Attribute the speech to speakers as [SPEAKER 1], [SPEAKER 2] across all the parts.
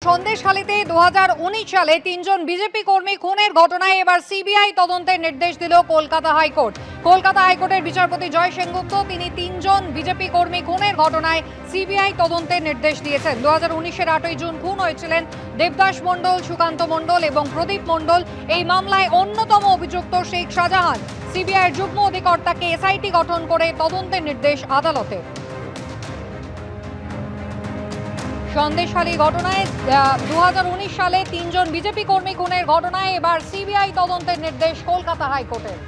[SPEAKER 1] সন্দেশখালীতে 2019 সালে 3 জন বিজেপি কর্মী খুনের ঘটনায় এবার সিবিআই তদন্তের নির্দেশ দিল কলকাতা হাইকোর্ট। কলকাতা হাইকোর্টের বিচারপতি জয় সেনগুপ্ত তিনি 3 জন বিজেপি কর্মী খুনের ঘটনায় সিবিআই তদন্তের নির্দেশ দিয়েছেন। 2019-এর 8 জুন খুন হয়েছিলেন দেবদাস মণ্ডল, সুকান্ত মণ্ডল এবং প্রদীপ মণ্ডল। এই মামলায় অন্যতম অভিযুক্ত শেখ শাহজাহান। সিবিআইয়ের যুগ্ম অধিকর্তাকে এসআইটি গঠন করে তদন্তের নির্দেশ আদালতে। সন্দেশখালী ঘটনায় 2019 সালে 3 জন বিজেপি কর্মী খুনের ঘটনায় এবার সিবিআই তদন্তের নির্দেশ কলকাতা হাইকোর্টের।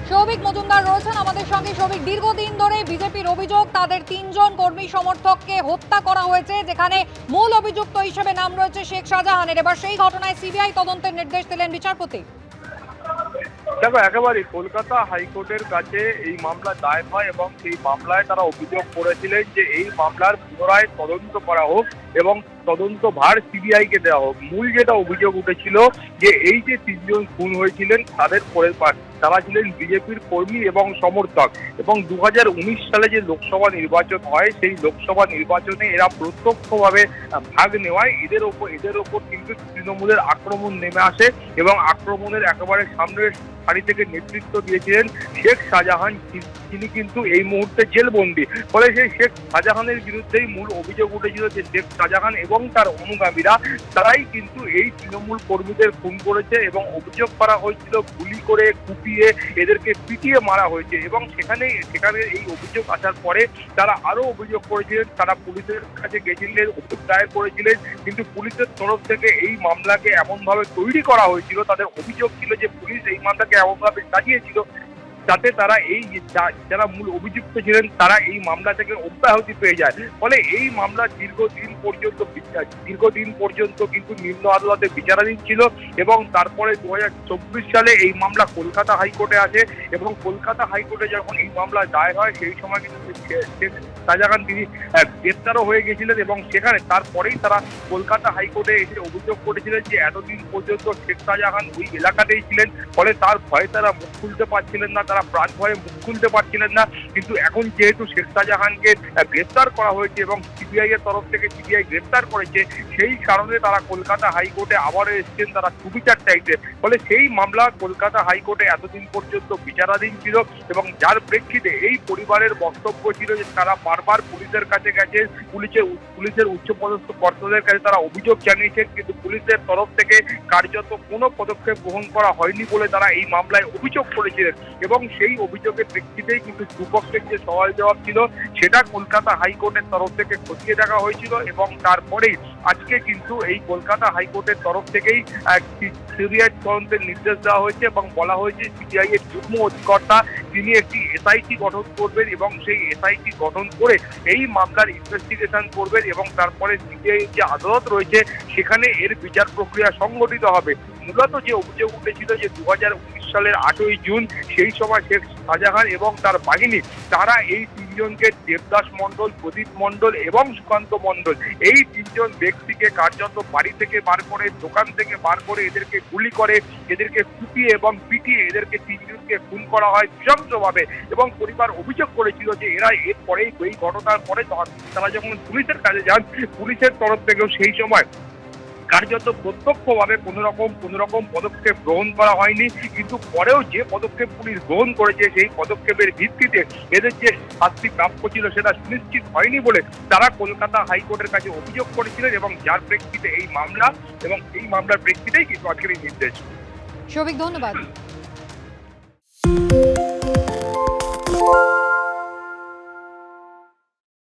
[SPEAKER 1] সৌভিক মজুমদার রয়েছেন আমাদের সঙ্গে। সৌভিক, দীর্ঘদিন ধরে বিজেপির অভিযোগ তাদের 3 জন কর্মী সমর্থককে হত্যা করা হয়েছে, যেখানে মূল অভিযুক্ত হিসেবে নাম রয়েছে শেখ শাহজাহানের। এবার সেই ঘটনায় সিবিআই তদন্তের নির্দেশ দিলেন বিচারপতি।
[SPEAKER 2] দেখো, একেবারে কলকাতা হাইকোর্টের কাছে এই মামলা দায়ের হয় এবং সেই মামলায় তারা অভিযোগ করেছিলেন যে এই মামলার পুনরায় তদন্ত করা হোক এবং তদন্ত ভার সিবিআই কে দেওয়া হোক। মূল যেটা অভিযোগ উঠেছিল যে এই যে 3 জন খুন হয়েছিলেন তারা ছিলেন বিজেপির কর্মী এবং সমর্থক, এবং 2019 সালে যে লোকসভা নির্বাচন হয় সেই লোকসভা নির্বাচনে এরা প্রত্যক্ষভাবে ভাগ নেওয়ায় এদের ওপর কিন্তু তৃণমূলের আক্রমণ নেমে আসে এবং আক্রমণের একেবারে সামনের সারি থেকে নেতৃত্ব দিয়েছিলেন শেখ শাহজাহান। তিনি কিন্তু এই মুহূর্তে জেলবন্দি। ফলে সেই শেখ শাহজাহানের বিরুদ্ধেই মূল অভিযোগ উঠেছিল যে শেখ শাহজাহান এবং তার অনুগামীরা তারাই কিন্তু এই তৃণমূল কর্মীদের খুন করেছে এবং অভিযোগ করা হয়েছিল গুলি করে কুপিয়ে এদেরকে পিটিয়ে মারা হয়েছে। এবং সেখানে এই অভিযোগ আসার পরে তারা আরো অভিযোগ করেছিলেন, তারা পুলিশের কাছে গেছিলেন, অভিযোগ দায়ের করেছিলেন, কিন্তু পুলিশের তরফ থেকে এই মামলাকে এমনভাবে তৈরি করা হয়েছিল, তাদের অভিযোগ ছিল যে পুলিশ এই মামলাকে এমনভাবে সাজিয়েছিল যাতে তারা যারা মূল অভিযুক্ত ছিলেন তারা এই মামলা থেকে অব্যাহতি পেয়ে যায়। ফলে এই মামলা দীর্ঘদিন পর্যন্ত কিন্তু নিম্ন আদালতে বিচারাধীন ছিল এবং তারপরে 2024 সালে এই মামলা কলকাতা হাইকোর্টে আসে এবং কলকাতা হাইকোর্টে যখন এই মামলা দায়ের হয় সেই সময় কিন্তু শেখ শাহজাহান তিনি গ্রেপ্তারও হয়ে গেছিলেন এবং সেখানে তারপরেই তারা কলকাতা হাইকোর্টে এসে অভিযোগ করেছিলেন যে এতদিন পর্যন্ত শেখ শাহজাহান ওই এলাকাতেই ছিলেন, ফলে তার ভয়ে তারা মুখ খুলতে পারছিলেন না, তারা প্রাণ ভয়ে মুখ খুলতে পারছিলেন না। কিন্তু এখন যেহেতু শেখ শাহজাহানকে গ্রেফতার করা হয়েছে এবং সিবিআই এর তরফ থেকে সিবিআই গ্রেফতার করেছে, সেই কারণে তারা কলকাতা হাইকোর্টে আবারও এসেছেন তারা সুবিচার চাইতে। ফলে সেই মামলা কলকাতা হাইকোর্টে এতদিন পর্যন্ত বিচারাধীন ছিল এবং যার প্রেক্ষিতে এই পরিবারের বক্তব্য ছিল যে তারা বারবার পুলিশের কাছে গেছে, পুলিশের উচ্চপদস্থ কর্তাদের কাছে তারা অভিযোগ জানিয়েছেন, কিন্তু পুলিশের তরফ থেকে কার্যত কোনো পদক্ষেপ গ্রহণ করা হয়নি বলে তারা এই মামলায় অভিযোগ করেছিলেন। এবং সেই অভিযোগের প্রেক্ষিতেই কিন্তু দুপক্ষের যে সওয়াল জবাব ছিল সেটা কলকাতা হাইকোর্টের তরফ থেকে খতিয়ে দেখা হয়েছিল এবং তারপরেই আজকে কিন্তু এই কলকাতা হাইকোর্টের তরফ থেকেই সিবিআই তদন্তের নির্দেশ দেওয়া হয়েছে এবং বলা হয়েছে সিবিআই এর যুগ্ম অধিকর্তা তিনি একটি এসআইটি গঠন করবেন এবং সেই এসআইটি গঠন করে এই মামলার ইনভেস্টিগেশন করবেন এবং তারপরে সিবিআই যে আদালত রয়েছে সেখানে এর বিচার প্রক্রিয়া সংগঠিত হবে। মূলত যে অভিযোগ উঠেছিল যে 2019 সালের 8ই জুন সেই সময় শেখ শাহজাহান এবং তার বাহিনী তারা এই 3 জনকে দেবদাস মণ্ডল, প্রদীপ মণ্ডল এবং সুকান্ত মণ্ডল এই 3 জন ব্যক্তিকে কার্যত বাড়ি থেকে বার করে, দোকান থেকে বার করে এদেরকে গুলি করে, এদেরকে কুপিয়ে এবং পিটিয়ে এদেরকে 3 জনকে খুন করা হয় নৃশংসভাবে। এবং পরিবার অভিযোগ করেছিল যে এরা এরপরে এই ঘটনার পরে তারা যখন পুলিশের কাছে যান, পুলিশের তরফ থেকেও সেই সময় কার্যত প্রত্যক্ষভাবে কোনো রকম পদক্ষেপ গ্রহণ করা হয়নি, কিন্তু পরেও যে পদক্ষেপ পুলিশ গ্রহণ করেছে সেই পদক্ষেপের ভিত্তিতে এদের যে শাস্তি প্রাপ্য ছিল সেটা সুনিশ্চিত হয়নি বলে তারা কলকাতা হাইকোর্টের কাছে অভিযোগ করেছিলেন এবং যার প্রেক্ষিতে এই মামলা এবং এই মামলার প্রেক্ষিতেই কিন্তু আজকের এই নির্দেশ।
[SPEAKER 1] সৌভিক, ধন্যবাদ।